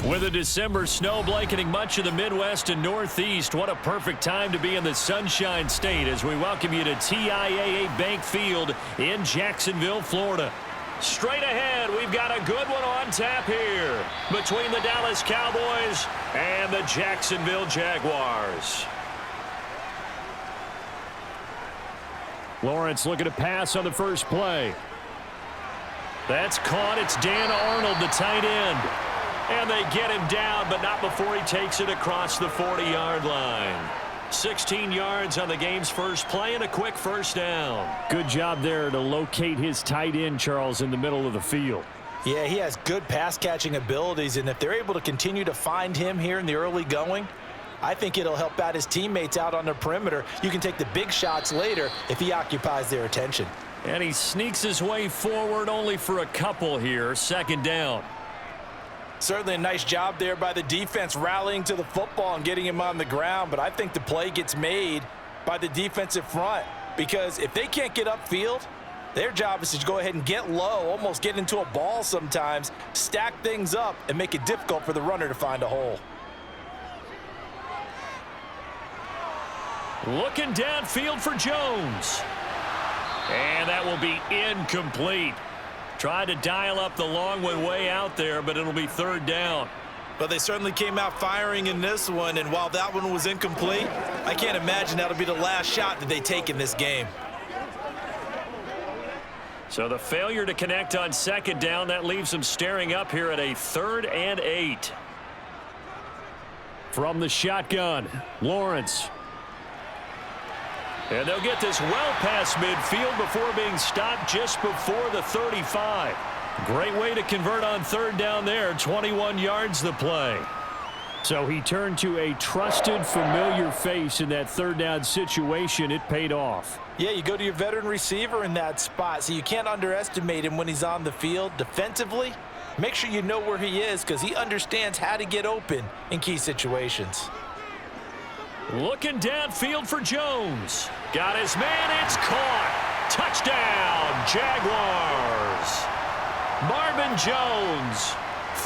With a December snow blanketing much of the Midwest and Northeast, what a perfect time to be in the Sunshine State as we welcome you to TIAA Bank Field in Jacksonville, Florida. Straight ahead, we've got a good one on tap here between the Dallas Cowboys and the Jacksonville Jaguars. Lawrence looking to pass on the first play. That's caught. It's Dan Arnold, the tight end. And they get him down, but not before he takes it across the 40-yard line. 16 yards on the game's first play and a quick first down. Good job there to locate his tight end, Charles, in the middle of the field. Yeah, he has good pass-catching abilities, and if they're able to continue to find him here in the early going, I think it'll help out his teammates out on the perimeter. You can take the big shots later if he occupies their attention. And he sneaks his way forward only for a couple here. Second down. Certainly a nice job there by the defense rallying to the football and getting him on the ground, but I think the play gets made by the defensive front because if they can't get upfield, their job is to go ahead and get low, almost get into a ball sometimes, stack things up, and make it difficult for the runner to find a hole. Looking downfield for Jones. And that will be incomplete. Tried to dial up the long one way out there, but it'll be third down. But they certainly came out firing in this one, and while that one was incomplete, I can't imagine that'll be the last shot that they take in this game. So the failure to connect on second down, that leaves them staring up here at a 3rd and 8. From the shotgun, Lawrence. And they'll get this well past midfield before being stopped just before the 35. Great way to convert on third down there. 21 yards the play. So he turned to a trusted, familiar face in that third down situation. It paid off. Yeah, you go to your veteran receiver in that spot, so you can't underestimate him when he's on the field. Defensively, make sure you know where he is because he understands how to get open in key situations. Looking downfield for Jones. Got his man. It's caught. Touchdown, Jaguars. Marvin Jones,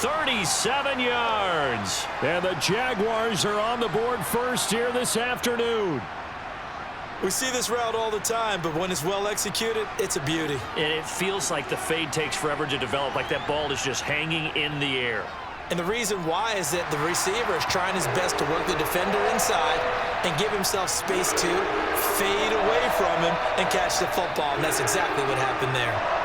37 yards. And the Jaguars are on the board first here this afternoon. We see this route all the time, but when it's well executed, it's a beauty. And it feels like the fade takes forever to develop, like that ball is just hanging in the air. And the reason why is that the receiver is trying his best to work the defender inside and give himself space to fade away from him and catch the football. And that's exactly what happened there.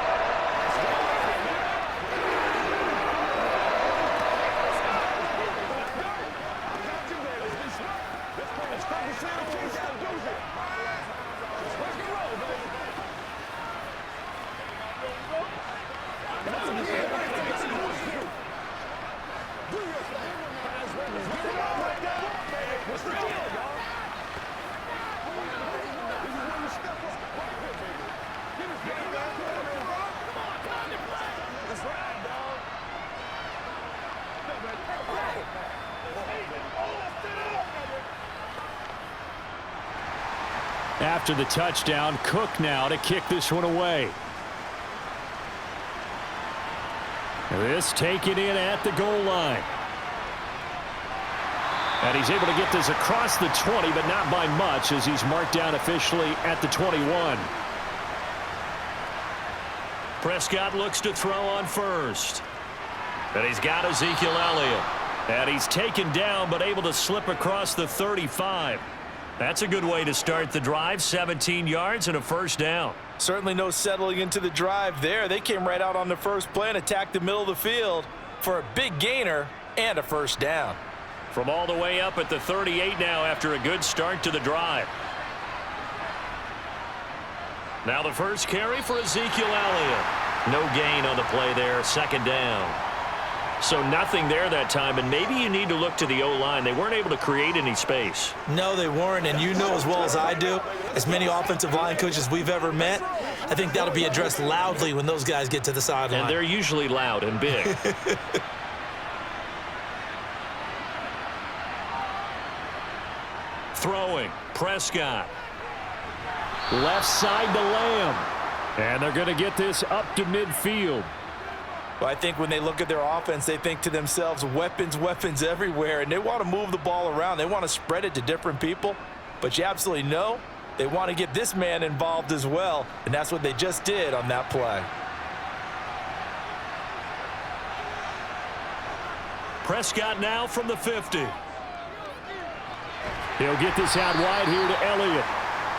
After the touchdown, Cook now to kick this one away. This taken in at the goal line. And he's able to get this across the 20, but not by much as he's marked down officially at the 21. Prescott looks to throw on first. And he's got Ezekiel Elliott. And he's taken down, but able to slip across the 35. That's a good way to start the drive. 17 yards and a first down. Certainly no settling into the drive there. They came right out on the first play and attacked the middle of the field for a big gainer and a first down. From all the way up at the 38 now after a good start to the drive. Now the first carry for Ezekiel Elliott. No gain on the play there. Second down. So nothing there that time, and maybe you need to look to the O-line. They weren't able to create any space. No, they weren't, and you know as well as I do, as many offensive line coaches we've ever met, I think that'll be addressed loudly when those guys get to the sideline. And they're usually loud and big. Throwing, Prescott. Left side to Lamb. And they're going to get this up to midfield. Well, I think when they look at their offense, they think to themselves, weapons, weapons everywhere, and they want to move the ball around. They want to spread it to different people, but you absolutely know they want to get this man involved as well, and that's what they just did on that play. Prescott now from the 50. He'll get this out wide here to Elliott.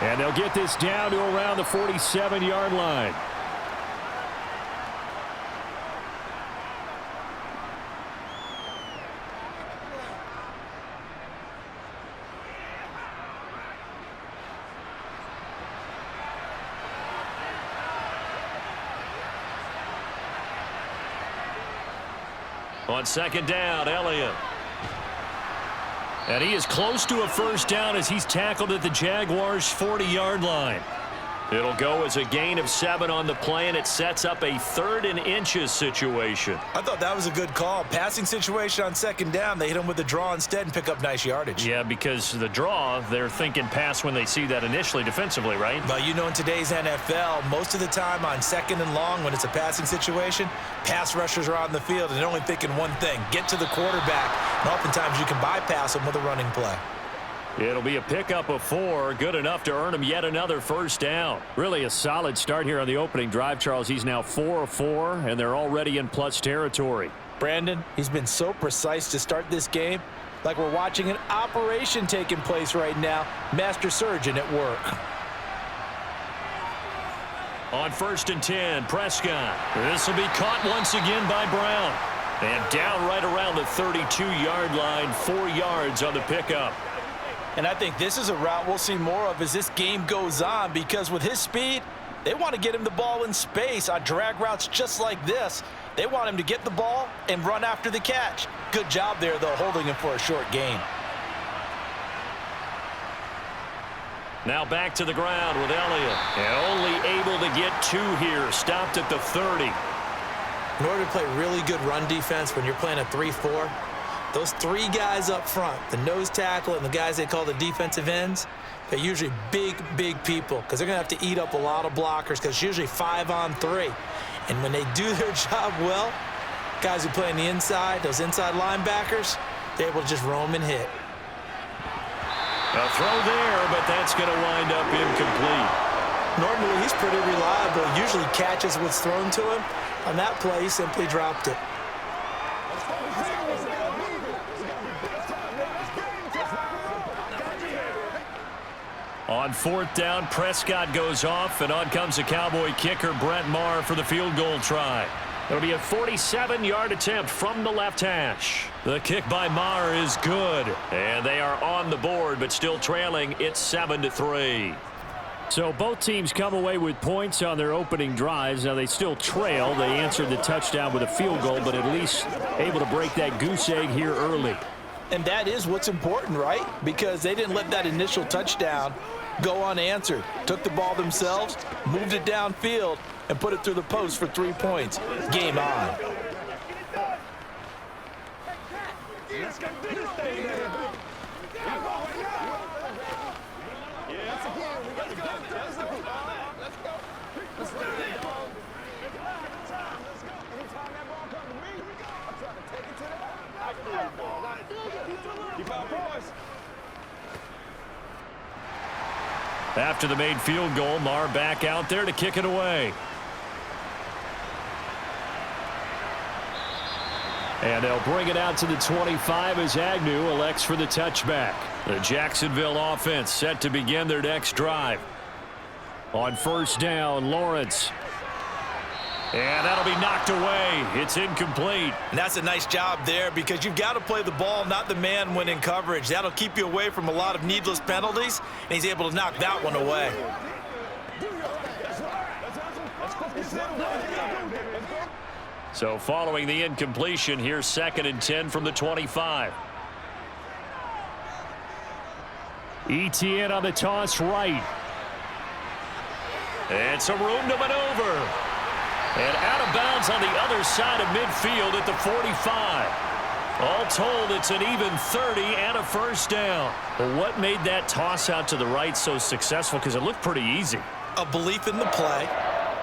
And they'll get this down to around the 47-yard line. On second down, Elliott. And he is close to a first down as he's tackled at the Jaguars' 40-yard line. It'll go as a gain of 7 on the play, and it sets up a 3rd and inches situation. I thought that was a good call. Passing situation on second down. They hit him with the draw instead and pick up nice yardage. Yeah, because the draw, they're thinking pass when they see that initially defensively, right? But you know, in today's NFL, most of the time on second and long, when it's a passing situation, pass rushers are on the field and they're only thinking one thing, get to the quarterback. And oftentimes you can bypass them with a running play. It'll be a pickup of 4, good enough to earn him yet another first down. Really a solid start here on the opening drive, Charles. He's now 4 of 4, and they're already in plus territory. Brandon, he's been so precise to start this game, like we're watching an operation taking place right now. Master surgeon at work. On 1st and 10, Prescott. This will be caught once again by Brown. And down right around the 32-yard line, 4 yards on the pickup. And I think this is a route we'll see more of as this game goes on, because with his speed, they want to get him the ball in space on drag routes just like this. They want him to get the ball and run after the catch. Good job there, though, holding him for a short gain. Now back to the ground with Elliott. And only able to get 2 here. Stopped at the 30. In order to play really good run defense when you're playing a 3-4, those 3 guys up front, the nose tackle and the guys they call the defensive ends, they're usually big, big people because they're going to have to eat up a lot of blockers because it's usually 5 on 3. And when they do their job well, guys who play on the inside, those inside linebackers, they're able to just roam and hit. A throw there, but that's going to wind up incomplete. Normally, he's pretty reliable. Usually catches what's thrown to him. On that play, he simply dropped it. On 4th down, Prescott goes off, and on comes the Cowboy kicker, Brett Maher, for the field goal try. It'll be a 47-yard attempt from the left hash. The kick by Maher is good, and they are on the board, but still trailing. It's 7-3. So both teams come away with points on their opening drives. Now they still trail. They answered the touchdown with a field goal, but at least able to break that goose egg here early. And that is what's important, right? Because they didn't let that initial touchdown go unanswered. Took the ball themselves, moved it downfield, and put it through the post for 3 points. Game on. After the made field goal, Maher back out there to kick it away. And they'll bring it out to the 25 as Agnew elects for the touchback. The Jacksonville offense set to begin their next drive. On 1st down, Lawrence. And that'll be knocked away. It's incomplete. And that's a nice job there because you've got to play the ball, not the man when in coverage. That'll keep you away from a lot of needless penalties, and he's able to knock that one away. So following the incompletion, here's 2nd and 10 from the 25. ETN on the toss right. And some room to maneuver. And out of bounds on the other side of midfield at the 45. All told, it's an even 30 and a first down. But what made that toss out to the right so successful? Because it looked pretty easy. A belief in the play,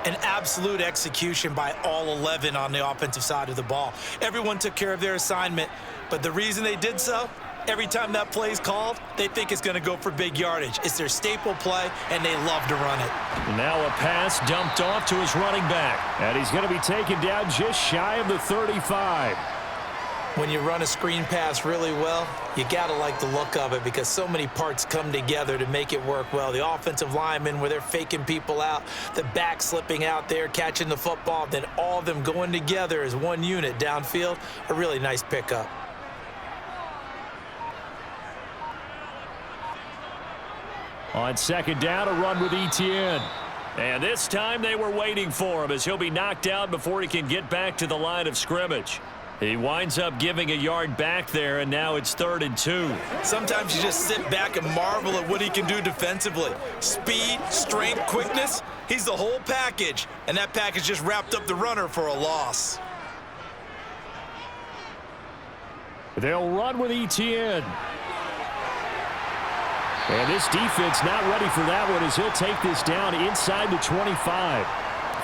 An absolute execution by all 11 on the offensive side of the ball. Everyone took care of their assignment, but the reason they did so, every time that play is called, they think it's going to go for big yardage. It's their staple play, and they love to run it. Now a pass dumped off to his running back, and he's going to be taken down just shy of the 35. When you run a screen pass really well, you got to like the look of it because so many parts come together to make it work well. The offensive linemen, where they're faking people out, the back slipping out there, catching the football, then all of them going together as one unit downfield, a really nice pickup. On second down, a run with Etienne. And this time they were waiting for him as he'll be knocked down before he can get back to the line of scrimmage. He winds up giving a yard back there, and now it's 3rd and 2. Sometimes you just sit back and marvel at what he can do defensively. Speed, strength, quickness, he's the whole package. And that package just wrapped up the runner for a loss. They'll run with Etienne. And this defense not ready for that one as he'll take this down inside the 25.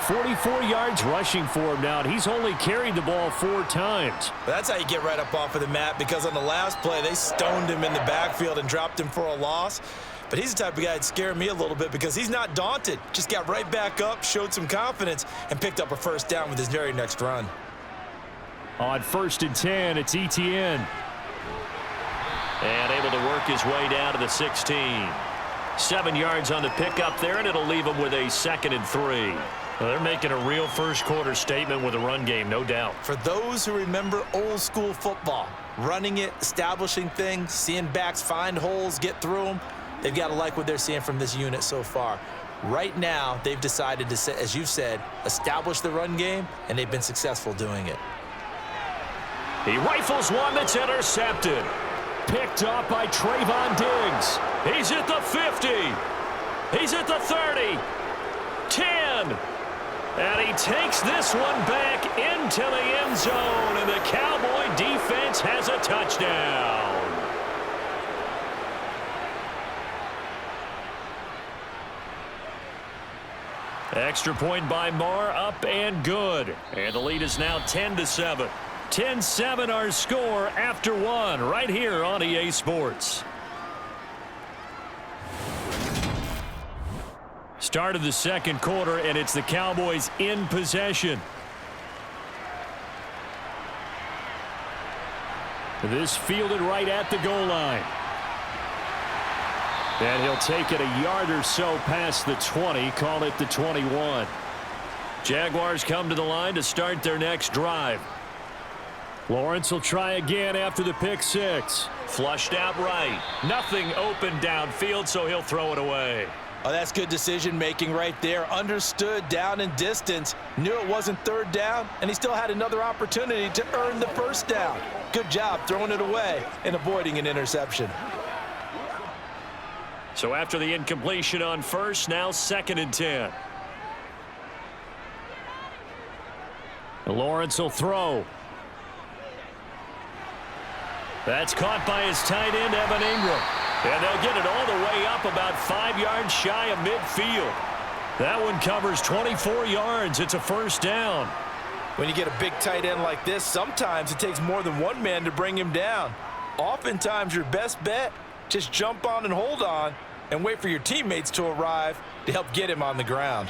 44 yards rushing for him now, and he's only carried the ball 4 times. That's how you get right up off of the mat, because on the last play, they stoned him in the backfield and dropped him for a loss. But he's the type of guy that scared me a little bit because he's not daunted. Just got right back up, showed some confidence, and picked up a first down with his very next run. On 1st and 10, it's Etienne. And able to work his way down to the 16. 7 yards on the pickup there, and it'll leave him with a 2nd and 3. Well, they're making a real first-quarter statement with a run game, no doubt. For those who remember old-school football, running it, establishing things, seeing backs find holes, get through them, they've got to like what they're seeing from this unit so far. Right now, they've decided to, as you've said, establish the run game, and they've been successful doing it. He rifles one that's intercepted. Picked off by Trayvon Diggs. He's at the 50. He's at the 30. 10. And he takes this one back into the end zone, and the Cowboy defense has a touchdown. Extra point by Marr, up and good. And the lead is now 10-7. 10-7 our score after 1 right here on EA Sports. Start of the second quarter, and it's the Cowboys in possession. This fielded right at the goal line. And he'll take it a yard or so past the 20, call it the 21. Jaguars come to the line to start their next drive. Lawrence will try again after the pick 6. Flushed out right. Nothing open downfield, so he'll throw it away. Oh, that's good decision-making right there. Understood down and distance. Knew it wasn't 3rd down, and he still had another opportunity to earn the first down. Good job throwing it away and avoiding an interception. So after the incompletion on first, now 2nd and 10. Lawrence will throw. That's caught by his tight end, Evan Ingram. And they'll get it all the way up about 5 yards shy of midfield. That one covers 24 yards. It's a first down. When you get a big tight end like this, sometimes it takes more than one man to bring him down. Oftentimes, your best bet, just jump on and hold on and wait for your teammates to arrive to help get him on the ground.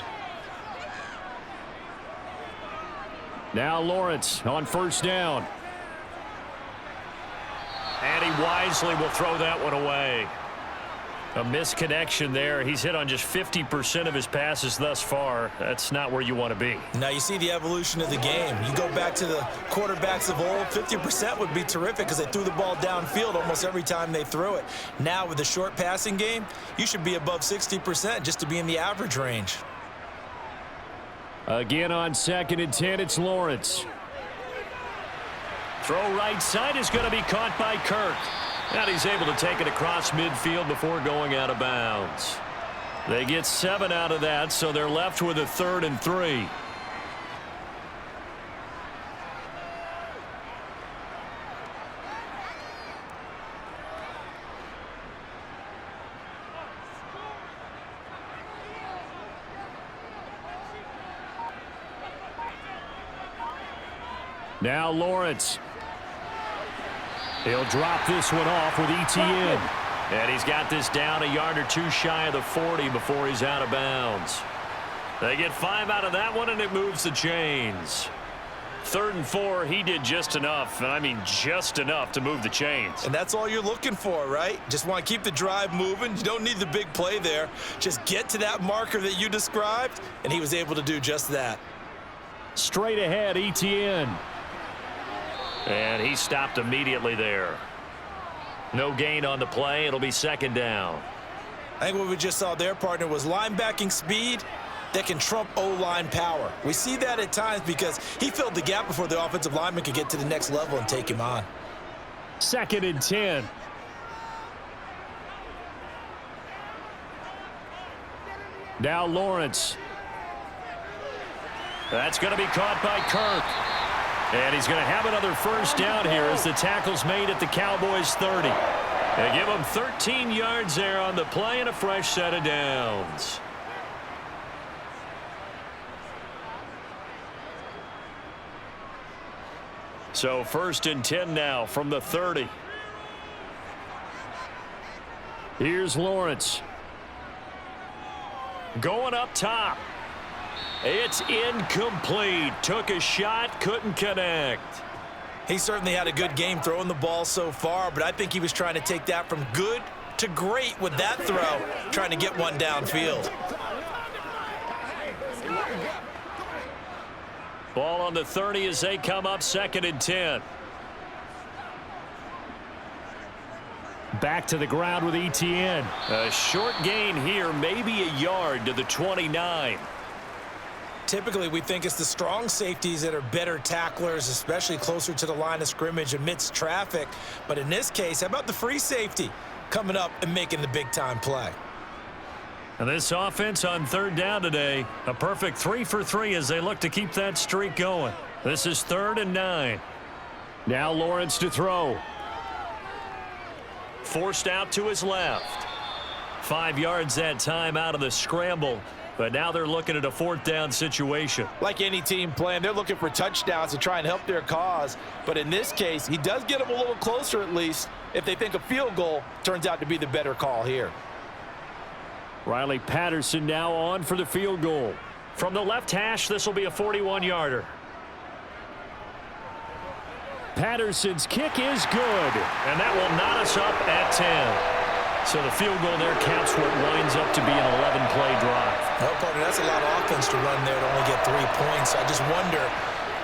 Now Lawrence on first down. And he wisely will throw that one away. A misconnection there. He's hit on just 50% of his passes thus far. That's not where you want to be. Now you see the evolution of the game. You go back to the quarterbacks of old, 50% would be terrific because they threw the ball downfield almost every time they threw it. Now with the short passing game, you should be above 60% just to be in the average range. Again on 2nd and 10, it's Lawrence. Throw right side is going to be caught by Kirk. And he's able to take it across midfield before going out of bounds. They get 7 out of that, so they're left with a 3rd and 3. Now Lawrence. He'll drop this one off with ETN. And he's got this down a yard or two shy of the 40 before he's out of bounds. They get 5 out of that one, and it moves the chains. 3rd and 4, he did just enough, and I mean just enough to move the chains. And that's all you're looking for, right? Just want to keep the drive moving. You don't need the big play there. Just get to that marker that you described, and he was able to do just that. Straight ahead, ETN. And he stopped immediately there. No gain on the play. It'll be 2nd down. I think what we just saw there, partner, was linebacking speed that can trump O-line power. We see that at times because he filled the gap before the offensive lineman could get to the next level and take him on. 2nd and 10. Now Lawrence. That's going to be caught by Kirk. And he's going to have another 1st down here as the tackle's made at the Cowboys 30. They give him 13 yards there on the play and a fresh set of downs. So 1st and 10 now from the 30. Here's Lawrence. Going up top. It's incomplete. Took a shot, couldn't connect. He certainly had a good game throwing the ball so far, but I think he was trying to take that from good to great with that throw, trying to get one downfield. Ball on the 30 as they come up 2nd and 10. Back to the ground with ETN. A short gain here, maybe a yard to the 29. Typically, we think it's the strong safeties that are better tacklers, especially closer to the line of scrimmage amidst traffic. But in this case, how about the free safety coming up and making the big-time play? And this offense on 3rd down today, a perfect 3 for 3 as they look to keep that streak going. This is 3rd and 9. Now Lawrence to throw. Forced out to his left. 5 yards that time out of the scramble. But now they're looking at a 4th down situation. Like any team playing, they're looking for touchdowns to try and help their cause. But in this case, he does get them a little closer at least if they think a field goal turns out to be the better call here. Riley Patterson now on for the field goal. From the left hash, this will be a 41-yarder. Patterson's kick is good, and that will knot us up at 10. So the field goal there counts what winds up to be an 11-play drive. Well, partner, that's a lot of offense to run there to only get 3 points. I just wonder,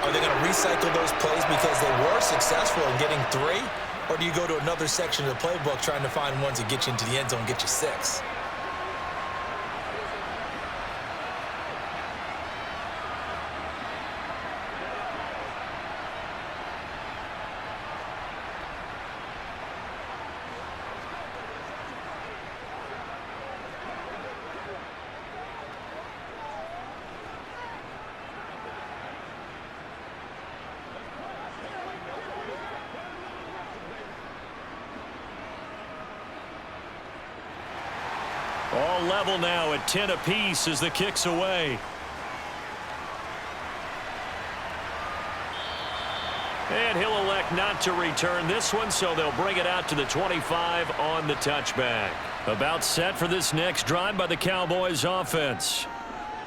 are they going to recycle those plays because they were successful in getting 3? Or do you go to another section of the playbook trying to find ones that get you into the end zone and get you 6? All level now at 10 apiece as the kick's away. And he'll elect not to return this one, so they'll bring it out to the 25 on the touchback. About set for this next drive by the Cowboys offense.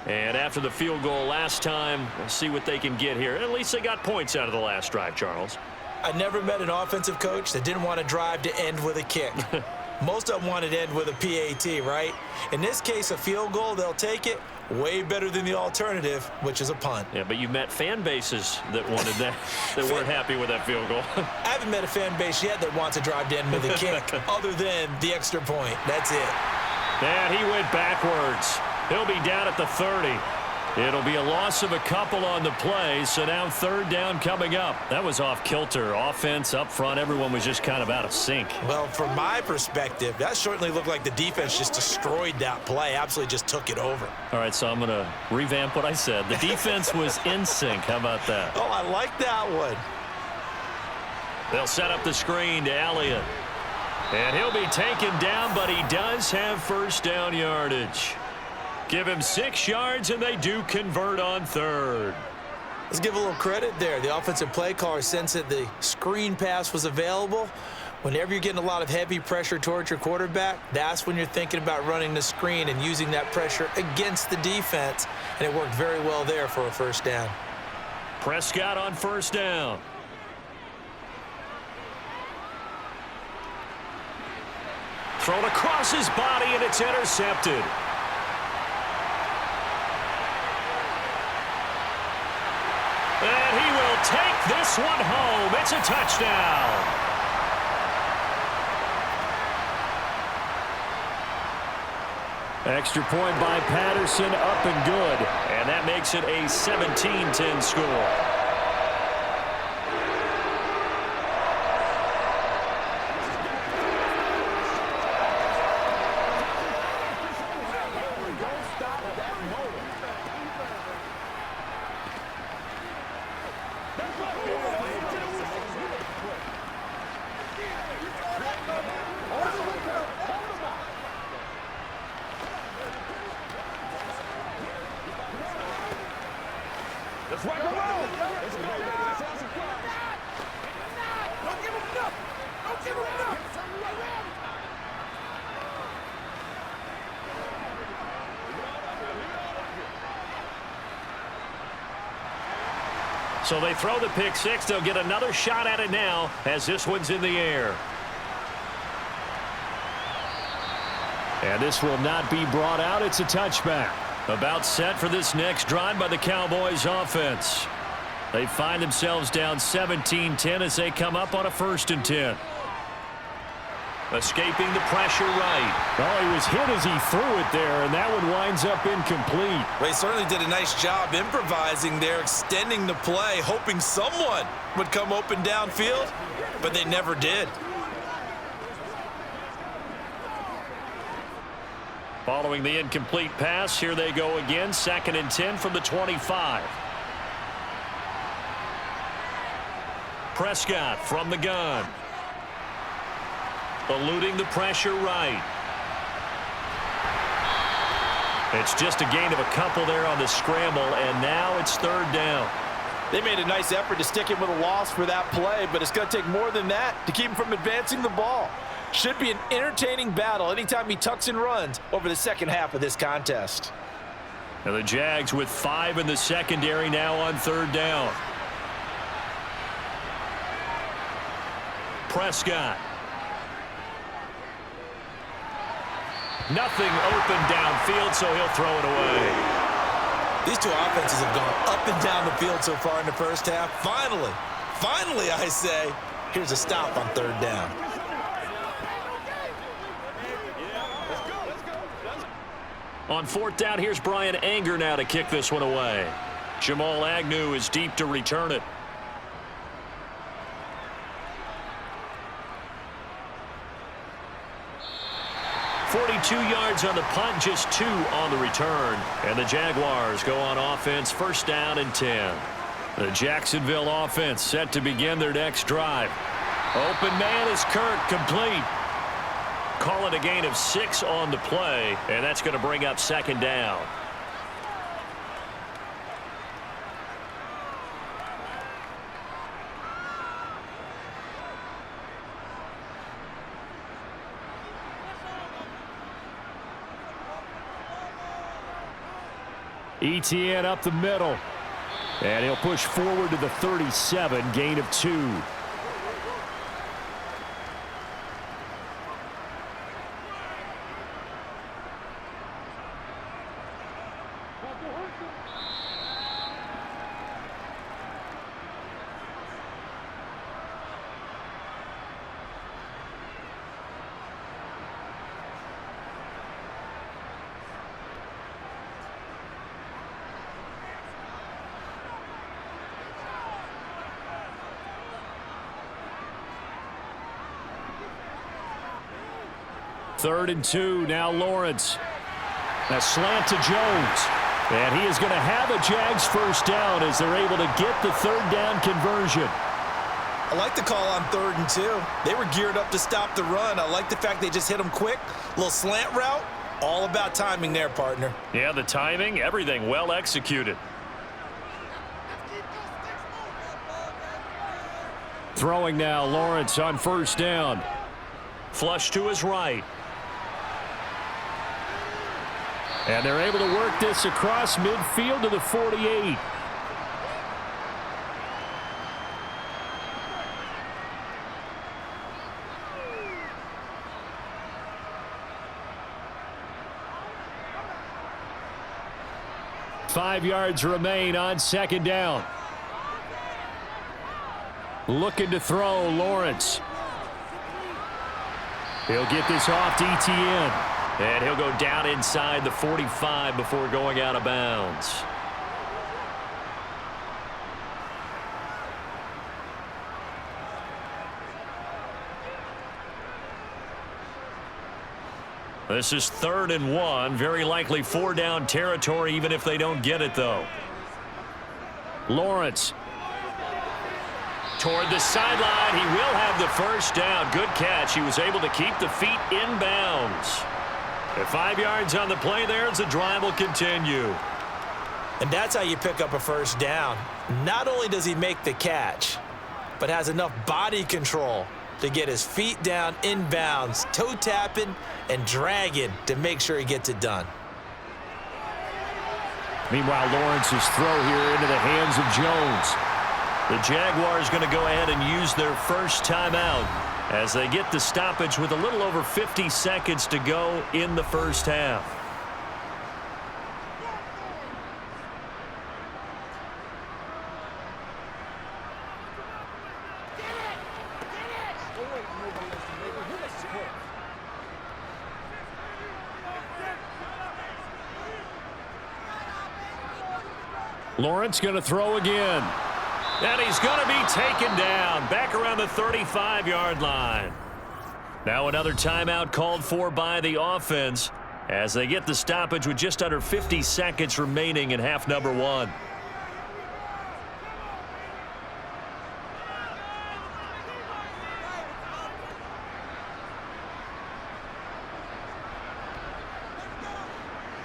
And after the field goal last time, we'll see what they can get here. At least they got points out of the last drive, Charles. I never met an offensive coach that didn't want to drive to end with a kick. Most of them wanted to end with a PAT, right? In this case, a field goal, they'll take it. Way better than the alternative, which is a punt. Yeah, but you met fan bases that wanted that, that weren't happy with that field goal. I haven't met a fan base yet that wants to drive to end with a kick other than the extra point. That's it. And he went backwards. He'll be down at the 30. It'll be a loss of a couple on the play, so now 3rd down coming up. That was off kilter. Offense up front, everyone was just kind of out of sync. Well, from my perspective, that certainly looked like the defense just destroyed that play, absolutely just took it over. All right, so I'm going to revamp what I said. The defense was in sync. How about that? Oh, I like that one. They'll set up the screen to Elliott. And he'll be taken down, but he does have 1st down yardage. Give him 6 yards, and they do convert on 3rd. Let's give a little credit there. The offensive play caller sensed that the screen pass was available. Whenever you're getting a lot of heavy pressure towards your quarterback, that's when you're thinking about running the screen and using that pressure against the defense. And it worked very well there for a first down. Prescott on first down. Thrown across his body, and it's intercepted. And he will take this one home. It's a touchdown. Extra point by Patterson, up and good. And that makes it a 17-10 score. So they throw the pick six. They'll get another shot at it now as this one's in the air. And this will not be brought out. It's a touchback. About set for this next drive by the Cowboys offense. They find themselves down 17-10 as they come up on a 1st and 10. Escaping the pressure right. Well, he was hit as he threw it there, and that one winds up incomplete. Well, he certainly did a nice job improvising there, extending the play, hoping someone would come open downfield, but they never did. Following the incomplete pass, here they go again. 2nd and 10 from the 25. Prescott from the gun. Eluding the pressure right. It's just a gain of a couple there on the scramble, and now it's 3rd down. They made a nice effort to stick him with a loss for that play, but it's going to take more than that to keep him from advancing the ball. Should be an entertaining battle anytime he tucks and runs over the second half of this contest. And the Jags with 5 in the secondary now on 3rd down. Prescott. Nothing open downfield, so he'll throw it away. These two offenses have gone up and down the field so far in the first half. Finally, I say, here's a stop on 3rd down. On 4th down, here's Brian Anger now to kick this one away. Jamal Agnew is deep to return it. yards on the punt, just 2 on the return. And the Jaguars go on offense, 1st down and 10. The Jacksonville offense set to begin their next drive. Open man is Kirk, complete. Call it a gain of 6 on the play, and that's going to bring up 2nd down. ETN up the middle. And he'll push forward to the 37, gain of 2. Third and 2, now Lawrence. A slant to Jones. And he is going to have a Jags 1st down as they're able to get the 3rd down conversion. I like the call on 3rd and 2. They were geared up to stop the run. I like the fact they just hit them quick. A little slant route. All about timing there, partner. Yeah, the timing, everything well executed. Throwing now, Lawrence on first down. Flush to his right. And they're able to work this across midfield to the 48. Five yards remain on second down. Looking to throw, Lawrence. He'll get this off to Etienne. And he'll go down inside the 45 before going out of bounds. This is 3rd and 1. Very likely 4-down territory, even if they don't get it, though. Lawrence. Toward the sideline. He will have the first down. Good catch. He was able to keep the feet in bounds. At 5 yards on the play there as the drive will continue. And that's how you pick up a first down. Not only does he make the catch, but has enough body control to get his feet down in bounds, toe tapping and dragging to make sure he gets it done. Meanwhile, Lawrence's throw here into the hands of Jones. The Jaguars going to go ahead and use their first timeout as they get the stoppage with a little over 50 seconds to go in the first half. Lawrence going to throw again. And he's going to be taken down back around the 35-yard line. Now another timeout called for by the offense as they get the stoppage with just under 50 seconds remaining in half number 1.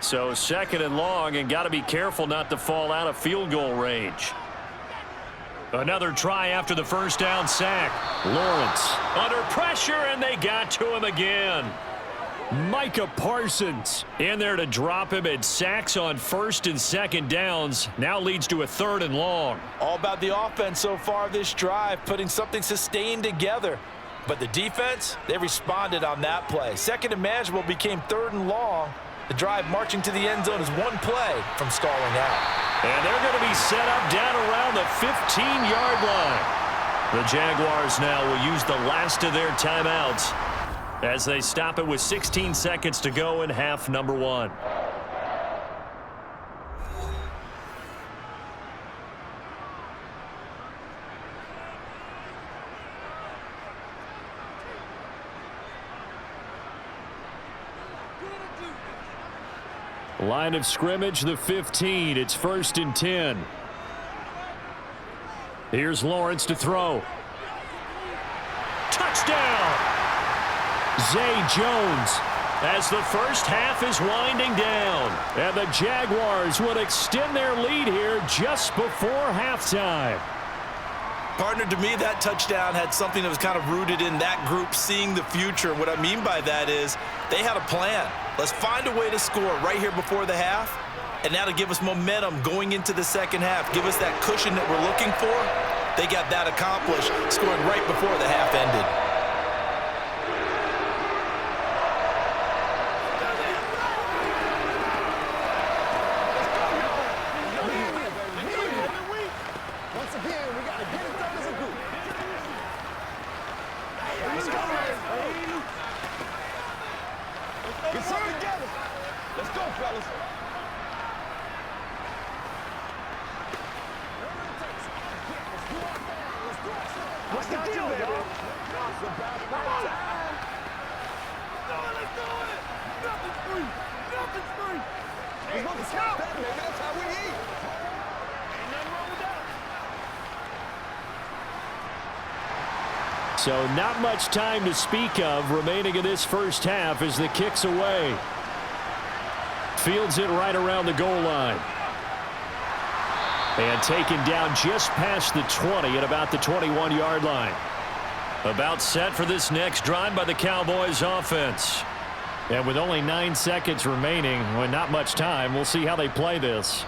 So 2nd and long, and got to be careful not to fall out of field goal range. Another try after the first down sack. Lawrence under pressure, and they got to him again. Micah Parsons in there to drop him, and sacks on 1st and 2nd downs now leads to a 3rd and long. All about the offense so far this drive, putting something sustained together. But the defense, they responded on that play. 2nd and manageable became 3rd and long. The drive marching to the end zone is one play from stalling out. And they're going to be set up down around the 15-yard line. The Jaguars now will use the last of their timeouts as they stop it with 16 seconds to go in half number 1. Line of scrimmage, the 15. It's 1st and 10. Here's Lawrence to throw. Touchdown! Zay Jones. As the first half is winding down. And the Jaguars would extend their lead here just before halftime. Partner, to me, that touchdown had something that was kind of rooted in that group seeing the future. What I mean by that is they had a plan. Let's find a way to score right here before the half, and that'll give us momentum going into the second half, give us that cushion that we're looking for. They got that accomplished, scoring right before the half ended. So not much time to speak of remaining in this first half as the kick's away. Fields it right around the goal line. And taken down just past the 20 at about the 21-yard line. About set for this next drive by the Cowboys offense. And with only 9 seconds remaining, with not much time, we'll see how they play this.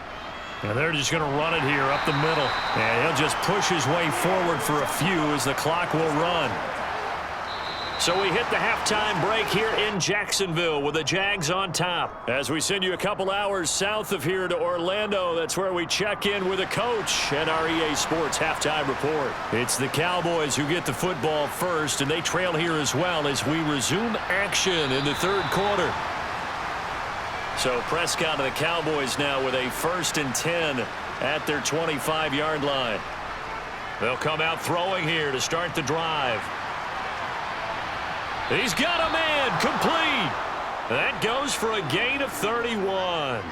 And they're just going to run it here up the middle. And he'll just push his way forward for a few as the clock will run. So we hit the halftime break here in Jacksonville with the Jags on top. As we send you a couple hours south of here to Orlando, that's where we check in with a coach and our EA Sports halftime report. It's the Cowboys who get the football first, and they trail here as well as we resume action in the third quarter. So Prescott of the Cowboys now with a 1st and 10 at their 25-yard line. They'll come out throwing here to start the drive. He's got a man complete. That goes for a gain of 31.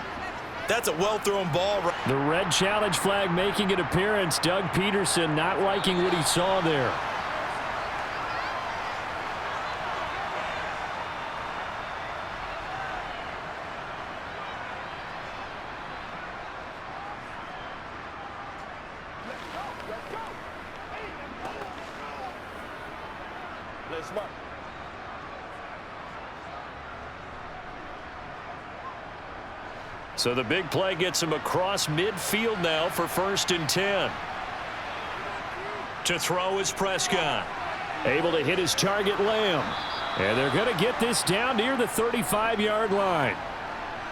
That's a well-thrown ball. The red challenge flag making an appearance. Doug Peterson not liking what he saw there. Let's mark. So the big play gets him across midfield now for 1st and 10. To throw is Prescott. Able to hit his target, Lamb. And they're going to get this down near the 35-yard line.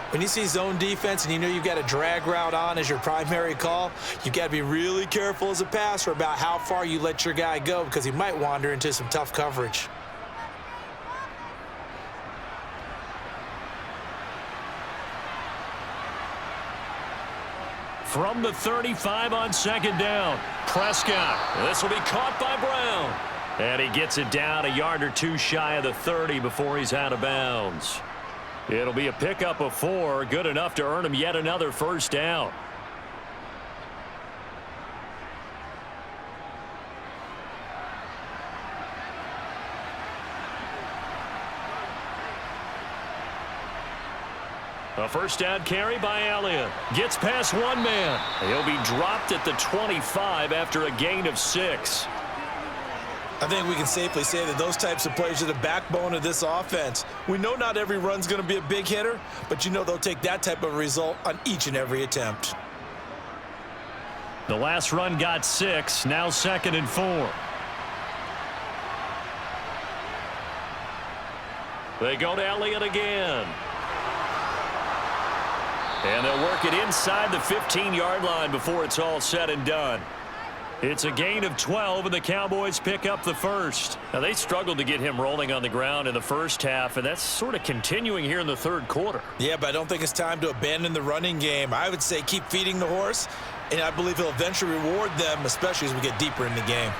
When you see zone defense and you know you've got a drag route on as your primary call, you've got to be really careful as a passer about how far you let your guy go because he might wander into some tough coverage. From the 35 on 2nd down, Prescott. This will be caught by Brown. And he gets it down a yard or two shy of the 30 before he's out of bounds. It'll be a pickup of 4, good enough to earn him yet another 1st down. A 1st down carry by Elliott. Gets past one man. He'll be dropped at the 25 after a gain of 6. I think we can safely say that those types of players are the backbone of this offense. We know not every run's going to be a big hitter, but you know they'll take that type of result on each and every attempt. The last run got 6, now 2nd and 4. They go to Elliott again. And they'll work it inside the 15-yard line before it's all said and done. It's a gain of 12, and the Cowboys pick up the 1st. Now, they struggled to get him rolling on the ground in the first half, and that's sort of continuing here in the third quarter. Yeah, but I don't think it's time to abandon the running game. I would say keep feeding the horse, and I believe he'll eventually reward them, especially as we get deeper in the game.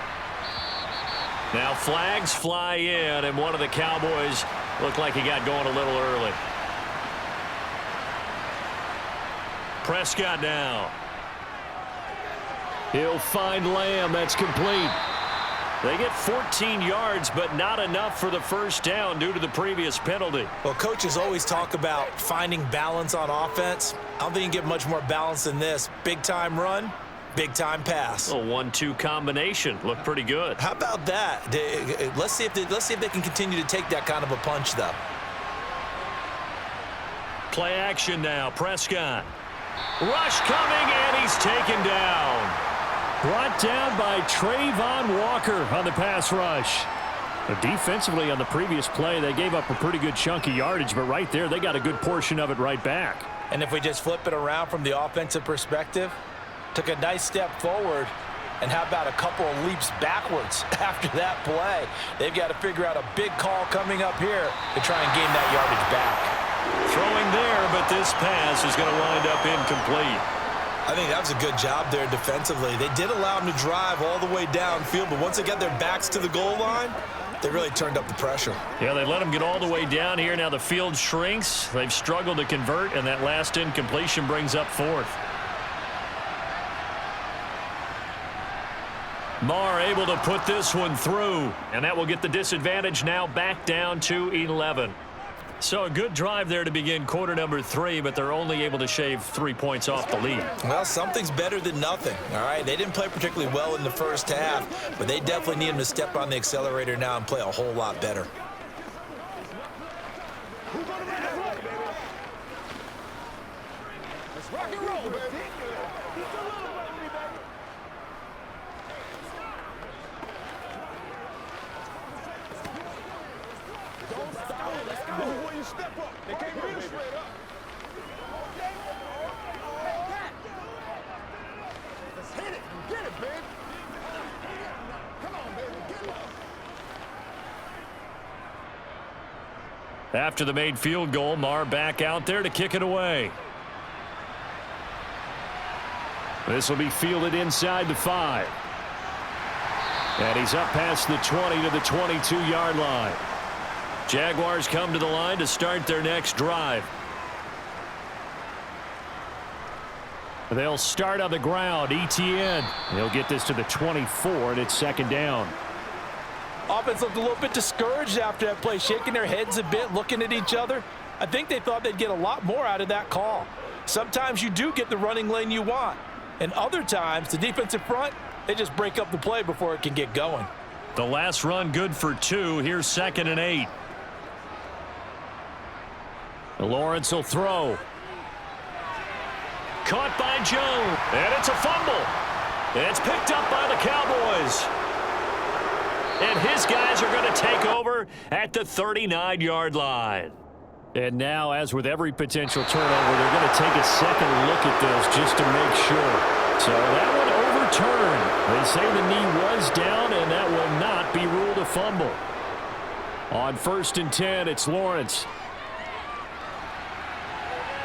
Now, flags fly in, and one of the Cowboys looked like he got going a little early. Prescott now. He'll find Lamb. That's complete. They get 14 yards, but not enough for the 1st down due to the previous penalty. Well, coaches always talk about finding balance on offense. I don't think you can get much more balance than this. Big-time run, big-time pass. A 1-2 combination. Looked pretty good. How about that? Let's see if they can continue to take that kind of a punch, though. Play action now. Prescott. Rush coming, and he's taken down. Brought down by Trayvon Walker on the pass rush. Defensively on the previous play, they gave up a pretty good chunk of yardage, but right there, they got a good portion of it right back. And if we just flip it around from the offensive perspective, took a nice step forward, and how about a couple of leaps backwards after that play? They've got to figure out a big call coming up here to try and gain that yardage back. Throwing there, but this pass is going to wind up incomplete. I think that was a good job there defensively. They did allow them to drive all the way downfield, but once they got their backs to the goal line, they really turned up the pressure. Yeah, they let them get all the way down here. Now the field shrinks. They've struggled to convert, and that last incompletion brings up 4th. Marr able to put this one through, and that will get the disadvantage now back down to 11. So a good drive there to begin quarter number 3, but they're only able to shave 3 points off the lead. Well, something's better than nothing, all right? They didn't play particularly well in the first half, but they definitely need them to step on the accelerator now and play a whole lot better. Let's rock and roll, baby. Don't stop. Let's go. When you step up, they can't get straight up. Let's hit it. Get it, baby. Come on, baby. Get it. After the made field goal, Marr back out there to kick it away. This will be fielded inside the 5. And he's up past the 20 to the 22-yard line. Jaguars come to the line to start their next drive. They'll start on the ground. Etienne. He'll get this to the 24, and it's second down. Offense looked a little bit discouraged after that play, shaking their heads a bit, looking at each other. I think they thought they'd get a lot more out of that call. Sometimes you do get the running lane you want. And other times, the defensive front, they just break up the play before it can get going. The last run good for 2. Here's 2nd and 8. Lawrence will throw. Caught by Jones. And it's a fumble. It's picked up by the Cowboys. And his guys are going to take over at the 39-yard line. And now, as with every potential turnover, they're going to take a second look at this just to make sure. So that one overturned. They say the knee was down, and that will not be ruled a fumble. On 1st and 10, it's Lawrence.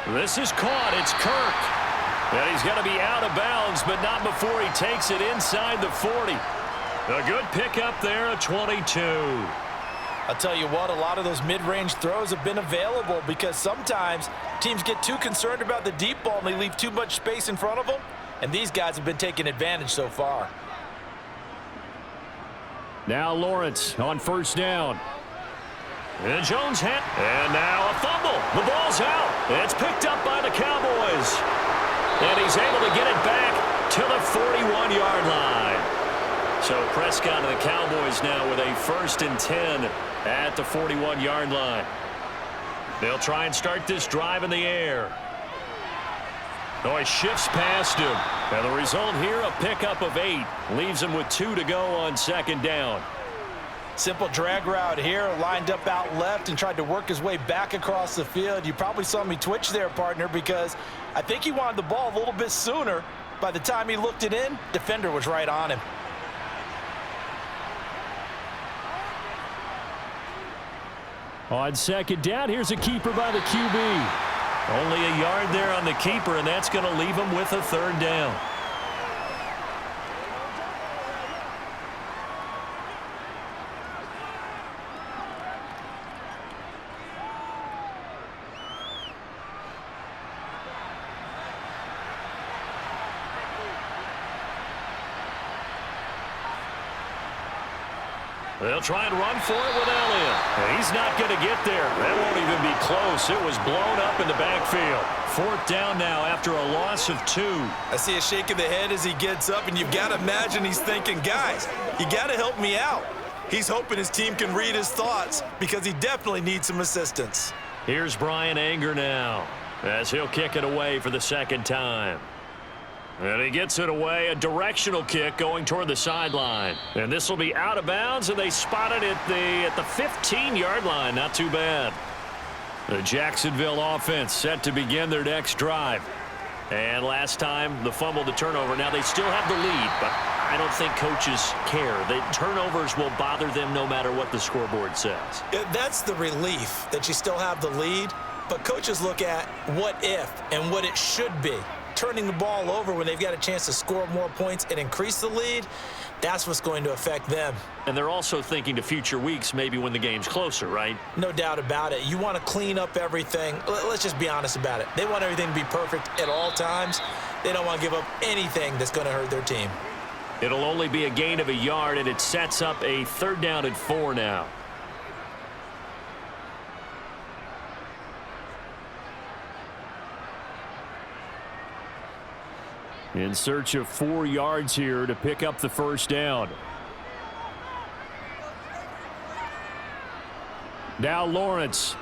This is caught. It's Kirk. And he's going to be out of bounds, but not before he takes it inside the 40. A good pickup there, a 22. I'll tell you what, a lot of those mid-range throws have been available because sometimes teams get too concerned about the deep ball and they leave too much space in front of them, and these guys have been taking advantage so far. Now Lawrence on 1st down. And Jones and now a fumble. The ball's out. It's picked up by the Cowboys. And he's able to get it back to the 41-yard line. So Prescott and the Cowboys now with a 1st and 10 at the 41-yard line. They'll try and start this drive in the air. Oh, he shifts past him. And the result here, a pickup of 8. Leaves him with 2 to go on 2nd down. Simple drag route here, lined up out left and tried to work his way back across the field. You probably saw me twitch there, partner, because I think he wanted the ball a little bit sooner. By the time he looked it in, defender was right on him. On 2nd down, here's a keeper by the QB. Only a yard there on the keeper, and that's going to leave him with a 3rd down. They'll try and run for it with Elliott. And he's not going to get there. That won't even be close. It was blown up in the backfield. 4th down now after a loss of 2. I see a shake of the head as he gets up, and you've got to imagine he's thinking, guys, you got to help me out. He's hoping his team can read his thoughts because he definitely needs some assistance. Here's Brian Anger now as he'll kick it away for the 2nd time. And he gets it away, a directional kick going toward the sideline. And this will be out of bounds, and they spot it at the 15-yard line. Not too bad. The Jacksonville offense set to begin their next drive. And last time, the fumble, the turnover. Now they still have the lead, but I don't think coaches care. The turnovers will bother them no matter what the scoreboard says. That's the relief that you still have the lead, but coaches look at what if and what it should be. Turning the ball over when they've got a chance to score more points and increase the lead, that's what's going to affect them. And they're also thinking to future weeks, maybe when the game's closer, right? No doubt about it. You want to clean up everything. Let's just be honest about it. They want everything to be perfect at all times. They don't want to give up anything that's going to hurt their team. It'll only be a gain of a yard, and it sets up a 3rd down and 4 now. In search of 4 yards here to pick up the first down. Now Lawrence.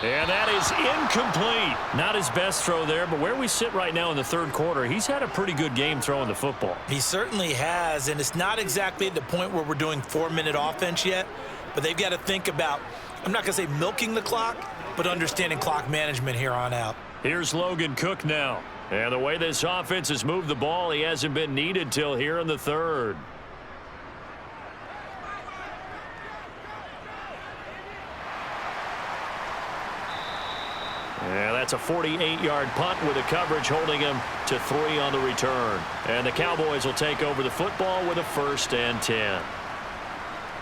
And that is incomplete. Not his best throw there, but where we sit right now in the third quarter, he's had a pretty good game throwing the football. He certainly has, and it's not exactly at the point where we're doing 4-minute offense yet, but they've got to think about, I'm not going to say milking the clock, but understanding clock management here on out. Here's Logan Cook now. And the way this offense has moved the ball, he hasn't been needed till here in the third. And that's a 48-yard punt with the coverage holding him to 3 on the return. And the Cowboys will take over the football with a 1st and 10.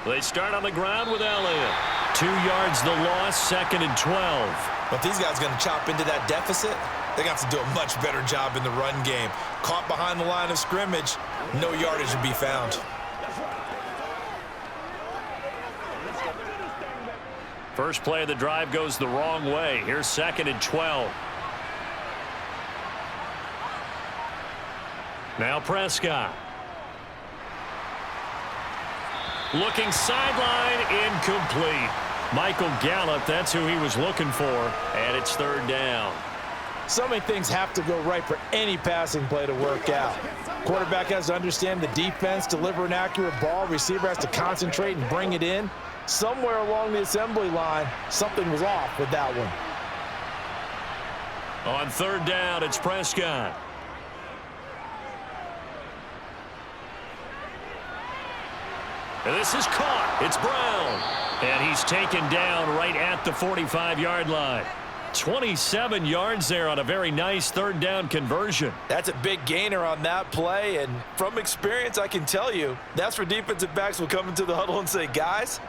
They start on the ground with Elliott. 2 yards the loss, 2nd and 12. But these guys are going to chop into that deficit. They're going to have to do a much better job in the run game. Caught behind the line of scrimmage, no yardage to be found. First play of the drive goes the wrong way. Here's 2nd and 12. Now Prescott. Looking sideline, incomplete. Michael Gallup, that's who he was looking for, and it's 3rd down. So many things have to go right for any passing play to work out. Quarterback has to understand the defense, deliver an accurate ball. Receiver has to concentrate and bring it in. Somewhere along the assembly line, something was off with that one. On 3rd down, it's Prescott. And this is caught. It's Brown. And he's taken down right at the 45-yard line. 27 yards there on a very nice 3rd down conversion. That's a big gainer on that play, and from experience, I can tell you, that's where defensive backs will come into the huddle and say, guys,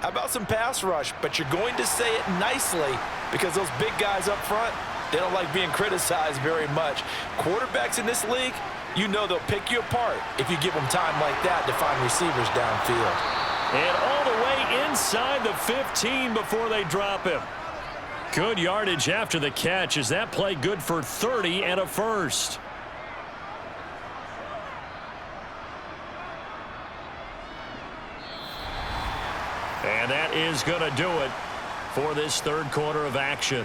how about some pass rush? But you're going to say it nicely because those big guys up front, they don't like being criticized very much. Quarterbacks in this league, you know they'll pick you apart if you give them time like that to find receivers downfield. And all the way inside the 15 before they drop him. Good yardage after the catch. Is that play good for 30 and a 1st? And that is going to do it for this 3rd quarter of action.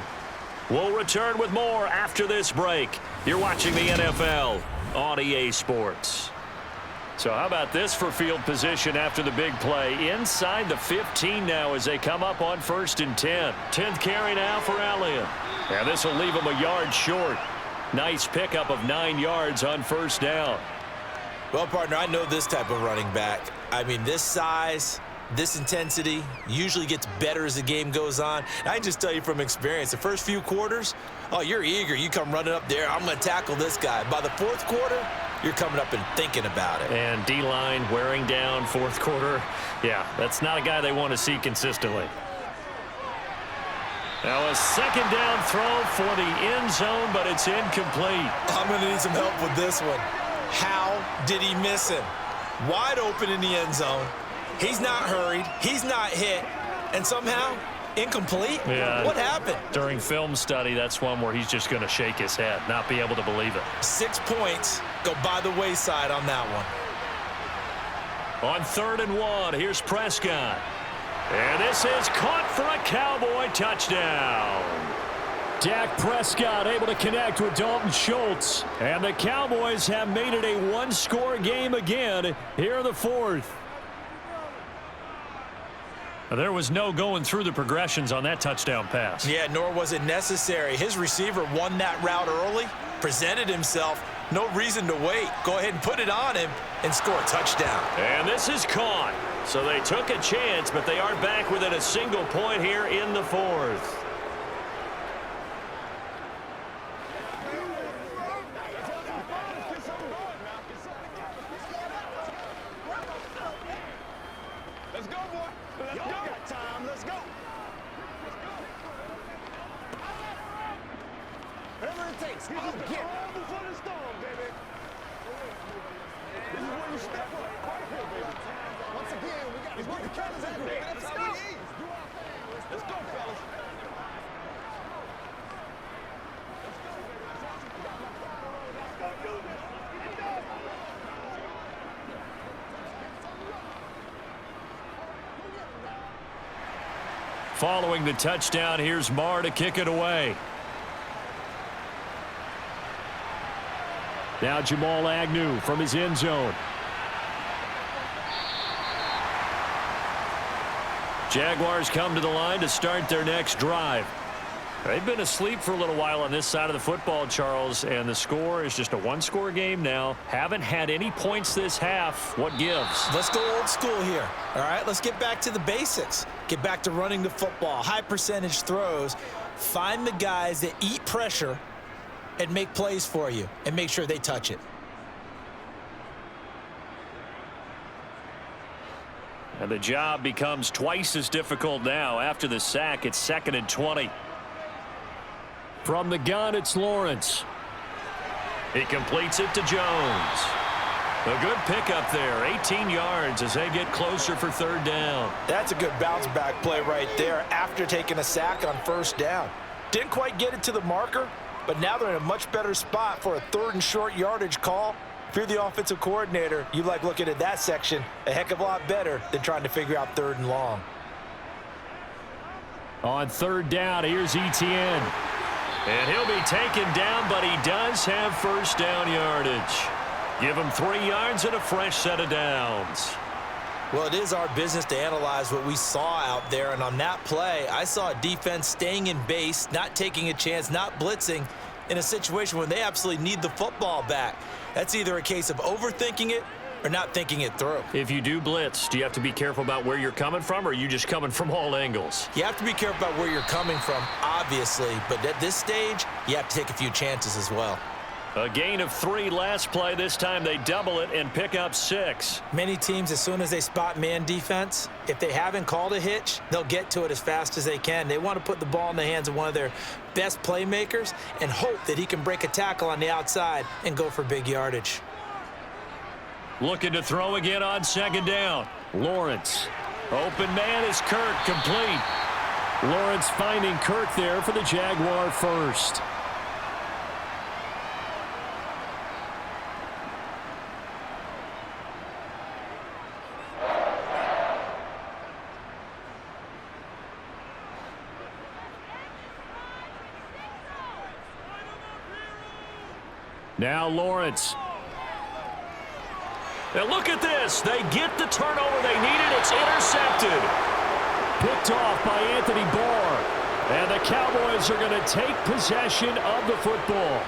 We'll return with more after this break. You're watching the NFL on EA Sports. So how about this for field position after the big play? Inside the 15 now as they come up on 1st and 10. 10th carry now for Elliott. And this will leave him a yard short. Nice pickup of 9 yards on 1st down. Well, partner, I know this type of running back. I mean, this size, this intensity usually gets better as the game goes on. And I can just tell you from experience, the first few quarters, oh, you're eager. You come running up there, I'm going to tackle this guy. By the 4th quarter, you're coming up and thinking about it. And D-line wearing down 4th quarter. Yeah, that's not a guy they want to see consistently. Now a 2nd down throw for the end zone, but it's incomplete. I'm going to need some help with this one. How did he miss him? Wide open in the end zone. He's not hurried. He's not hit. And somehow, incomplete? Yeah. What happened? During film study, that's one where he's just going to shake his head, not be able to believe it. 6 points go by the wayside on that one. On 3rd and 1, here's Prescott. And this is caught for a Cowboy touchdown. Dak Prescott able to connect with Dalton Schultz. And the Cowboys have made it a 1-score game again here in the 4th. There was no going through the progressions on that touchdown pass. Yeah, nor was it necessary. His receiver won that route early, presented himself. No reason to wait. Go ahead and put it on him and score a touchdown. And this is caught. So they took a chance, but they are back within a single point here in the 4th. Let's go, boy. Let's go. Got time. Let's go. Whatever it takes. Here's the get. Before the storm, baby. This is where you step up. Right here, baby. Once again, we got to put the cameras in there. Let's go. Let's go, fellas. Following the touchdown, here's Marr to kick it away. Now Jamal Agnew from his end zone. Jaguars come to the line to start their next drive. They've been asleep for a little while on this side of the football, Charles, and the score is just a one-score game now. Haven't had any points this half. What gives? Let's go old school here. All right, let's get back to the basics. Get back to running the football, high percentage throws. Find the guys that eat pressure and make plays for you and make sure they touch it. And the job becomes twice as difficult now. After the sack, it's 2nd and 20. From the gun, it's Lawrence. He completes it to Jones. A good pickup there, 18 yards as they get closer for 3rd down. That's a good bounce back play right there after taking a sack on 1st down. Didn't quite get it to the marker, but now they're in a much better spot for a 3rd and short yardage call. If you're the offensive coordinator, you like looking at that section a heck of a lot better than trying to figure out 3rd and long. On 3rd down, here's Etienne. And he'll be taken down, but he does have 1st down yardage. Give him 3 yards and a fresh set of downs. Well, it is our business to analyze what we saw out there, and on that play, I saw a defense staying in base, not taking a chance, not blitzing in a situation where they absolutely need the football back. That's either a case of overthinking it or not thinking it through. If you do blitz, do you have to be careful about where you're coming from, or are you just coming from all angles? You have to be careful about where you're coming from, obviously, but at this stage, you have to take a few chances as well. A gain of 3 last play. This time they double it and pick up 6. Many teams, as soon as they spot man defense, if they haven't called a hitch, they'll get to it as fast as they can. They want to put the ball in the hands of one of their best playmakers and hope that he can break a tackle on the outside and go for big yardage. Looking to throw again on 2nd down. Lawrence. Open man is Kirk, complete. Lawrence finding Kirk there for the Jaguar 1st. Now Lawrence. And look at this. They get the turnover they needed. It's intercepted. Picked off by Anthony Barr. And the Cowboys are going to take possession of the football.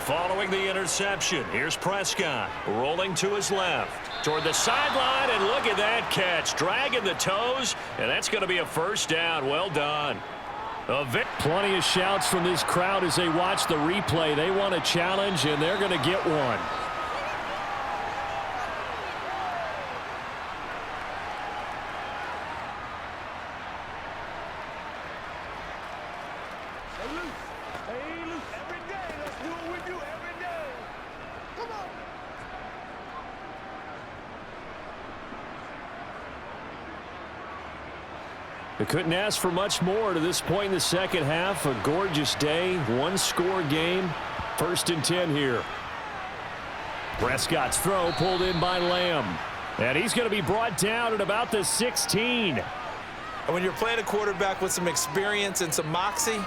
Following the interception, here's Prescott rolling to his left toward the sideline, and look at that catch. Dragging the toes, and that's going to be a 1st down. Well done. Plenty of shouts from this crowd as they watch the replay. They want a challenge, and they're going to get one. Hey, loose. Every day. Let's do what we do every day. Come on. They couldn't ask for much more to this point in the 2nd half. A gorgeous day, 1-score game. 1st and 10 here. Prescott's throw pulled in by Lamb. And he's going to be brought down at about the 16. And when you're playing a quarterback with some experience and some moxie,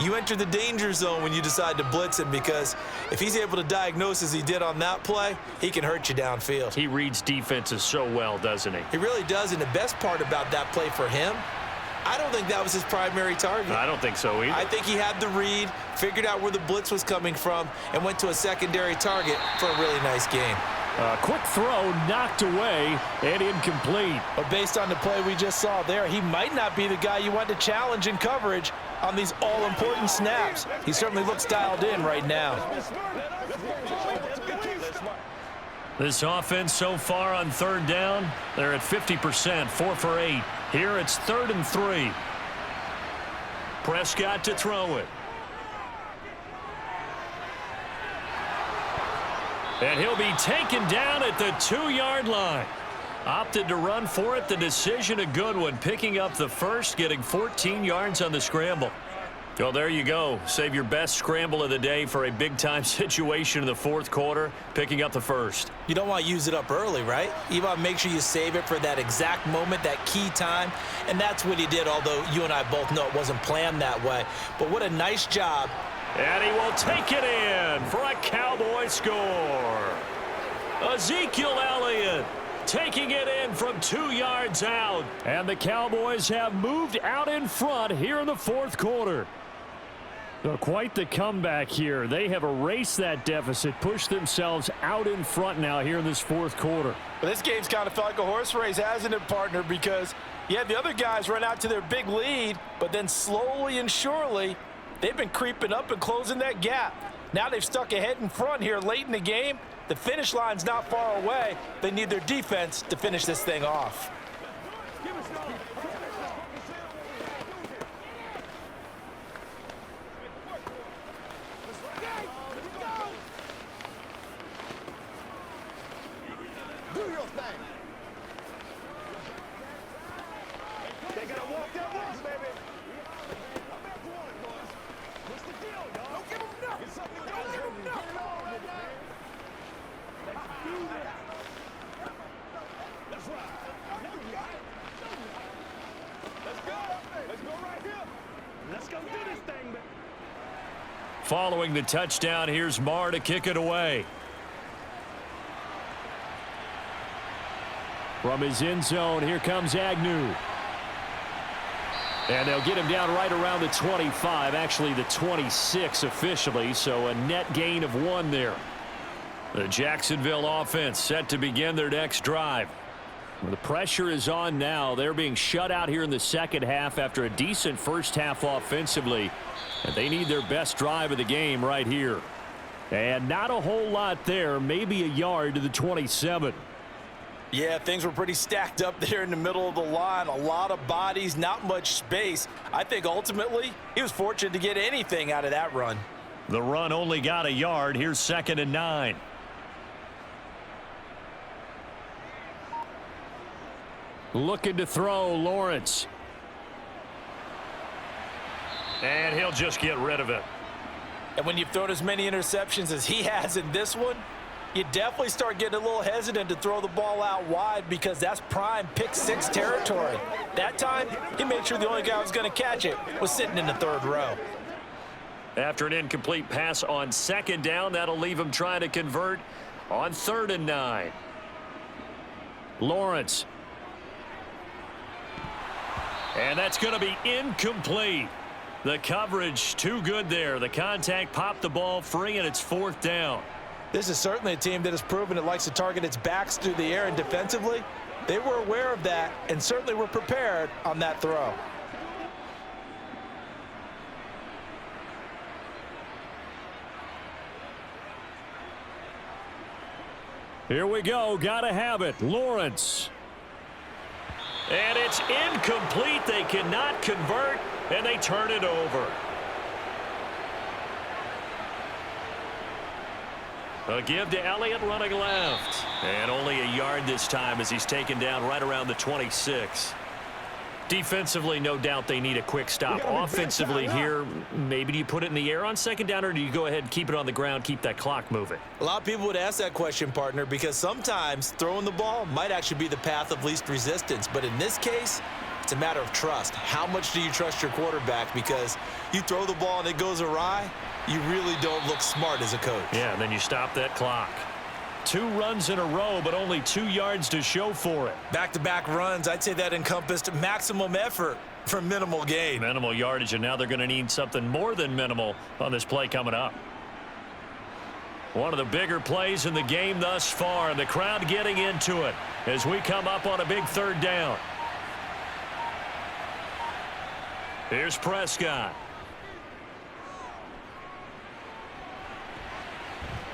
you enter the danger zone when you decide to blitz him, because if he's able to diagnose as he did on that play, he can hurt you downfield. He reads defenses so well, doesn't he? He really does, and the best part about that play for him, I don't think that was his primary target. I don't think so either. I think he had the read, figured out where the blitz was coming from, and went to a secondary target for a really nice gain. Quick throw knocked away and incomplete. But based on the play we just saw there, he might not be the guy you want to challenge in coverage on these all-important snaps. He certainly looks dialed in right now. This offense so far on 3rd down, they're at 50%, 4 for 8. Here it's 3rd and 3. Prescott to throw it. And he'll be taken down at the 2-yard line. Opted to run for it. The decision a good one. Picking up the 1st, getting 14 yards on the scramble. Well, there you go. Save your best scramble of the day for a big-time situation in the fourth quarter, picking up the first. You don't want to use it up early, right? You want to make sure you save it for that exact moment, that key time, and that's what he did, although you and I both know it wasn't planned that way. But what a nice job. And he will take it in for a Cowboy score. Ezekiel Elliott taking it in from 2 yards out. And the Cowboys have moved out in front here in the fourth quarter. So quite the comeback here. They have erased that deficit, pushed themselves out in front now here in this fourth quarter. But this game's kind of felt like a horse race, hasn't it, partner? Because, yeah, the other guys run out to their big lead, but then slowly and surely, they've been creeping up and closing that gap. Now they've stuck ahead in front here late in the game. The finish line's not far away. They need their defense to finish this thing off. Do your thing. They gotta walk that walk, baby. I'm back to one, boys. What's the deal, y'all? Don't give them nothing. Don't give them nothing. Right now. Let's do this. That's right. Let's go. Let's go right here. Let's go do this thing, baby. Following the touchdown, here's Marr to kick it away. From his end zone, here comes Agnew. And they'll get him down right around the 25, actually the 26 officially, so a net gain of 1 there. The Jacksonville offense set to begin their next drive. Well, the pressure is on now. They're being shut out here in the second half after a decent first half offensively, and they need their best drive of the game right here. And not a whole lot there, maybe a yard to the 27. Yeah, things were pretty stacked up there in the middle of the line. A lot of bodies, not much space. I think ultimately he was fortunate to get anything out of that run. The run only got a yard. Here's 2nd and 9. Looking to throw, Lawrence. And he'll just get rid of it. And when you've thrown as many interceptions as he has in this one, you definitely start getting a little hesitant to throw the ball out wide because that's prime pick 6 territory. That time, he made sure the only guy who was going to catch it was sitting in the 3rd row. After an incomplete pass on 2nd down, that'll leave him trying to convert on 3rd and 9. Lawrence. And that's going to be incomplete. The coverage too good there. The contact popped the ball free, and it's 4th down. This is certainly a team that has proven it likes to target its backs through the air, and defensively, they were aware of that and certainly were prepared on that throw. Here we go. Gotta have it. Lawrence. And it's incomplete. They cannot convert, and they turn it over. A give to Elliott running left. And only a yard this time as he's taken down right around the 26. Defensively, no doubt they need a quick stop. Offensively here, maybe do you put it in the air on 2nd down, or do you go ahead and keep it on the ground, keep that clock moving? A lot of people would ask that question, partner, because sometimes throwing the ball might actually be the path of least resistance. But in this case, it's a matter of trust. How much do you trust your quarterback? Because you throw the ball and it goes awry, you really don't look smart as a coach. Yeah, and then you stop that clock. 2 runs in a row, but only 2 yards to show for it. Back-to-back runs, I'd say that encompassed maximum effort for minimal gain. Minimal yardage, and now they're going to need something more than minimal on this play coming up. One of the bigger plays in the game thus far, and the crowd getting into it as we come up on a big 3rd down. Here's Prescott.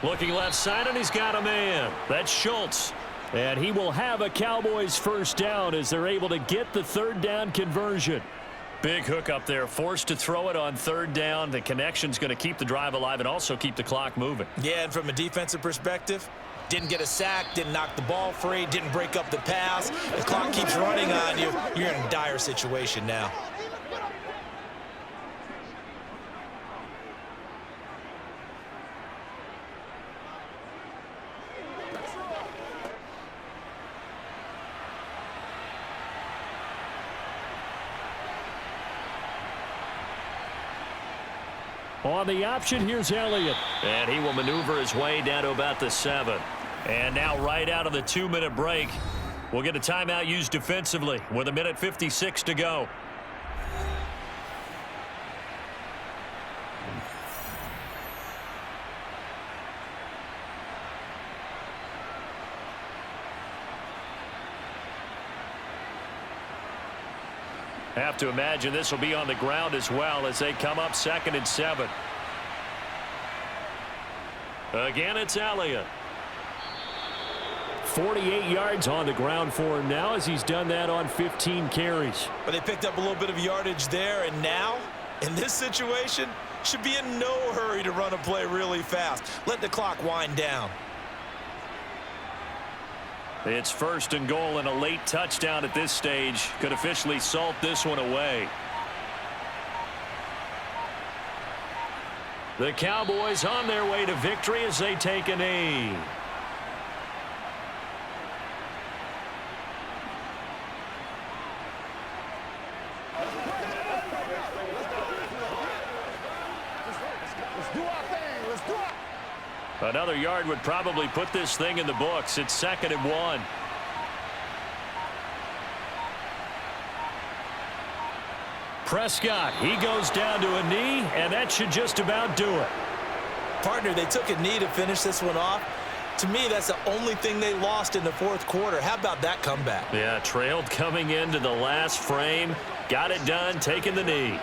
Looking left side, and he's got a man. That's Schultz. And he will have a Cowboys 1st down as they're able to get the 3rd down conversion. Big hook up there, forced to throw it on 3rd down. The connection's going to keep the drive alive and also keep the clock moving. Yeah, and from a defensive perspective, didn't get a sack, didn't knock the ball free, didn't break up the pass. The clock keeps running on you. You're in a dire situation now. On the option, here's Elliott. And he will maneuver his way down to about the 7. And now right out of the 2-minute break, we'll get a timeout used defensively with 1:56 to go. Have to imagine this will be on the ground as well as they come up 2nd and 7. Again, it's Elliott. 48 yards on the ground for him now as he's done that on 15 carries. But they picked up a little bit of yardage there, and now, in this situation, should be in no hurry to run a play really fast. Let the clock wind down. It's 1st and goal, and a late touchdown at this stage could officially salt this one away. The Cowboys on their way to victory as they take a knee. Another yard would probably put this thing in the books. It's 2nd and 1. Prescott, he goes down to a knee, and that should just about do it. Partner, they took a knee to finish this one off. To me, that's the only thing they lost in the 4th quarter. How about that comeback? Yeah, trailed coming into the last frame. Got it done, taking the knee.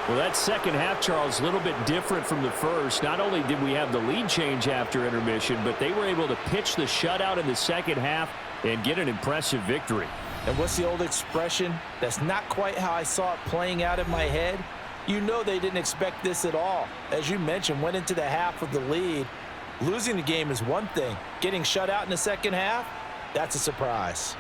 Well, that second half, Charles, a little bit different from the first. Not only did we have the lead change after intermission, but they were able to pitch the shutout in the second half and get an impressive victory. And what's the old expression? That's not quite how I saw it playing out in my head. You know they didn't expect this at all. As you mentioned, went into the half with the lead. Losing the game is one thing. Getting shut out in the second half, that's a surprise.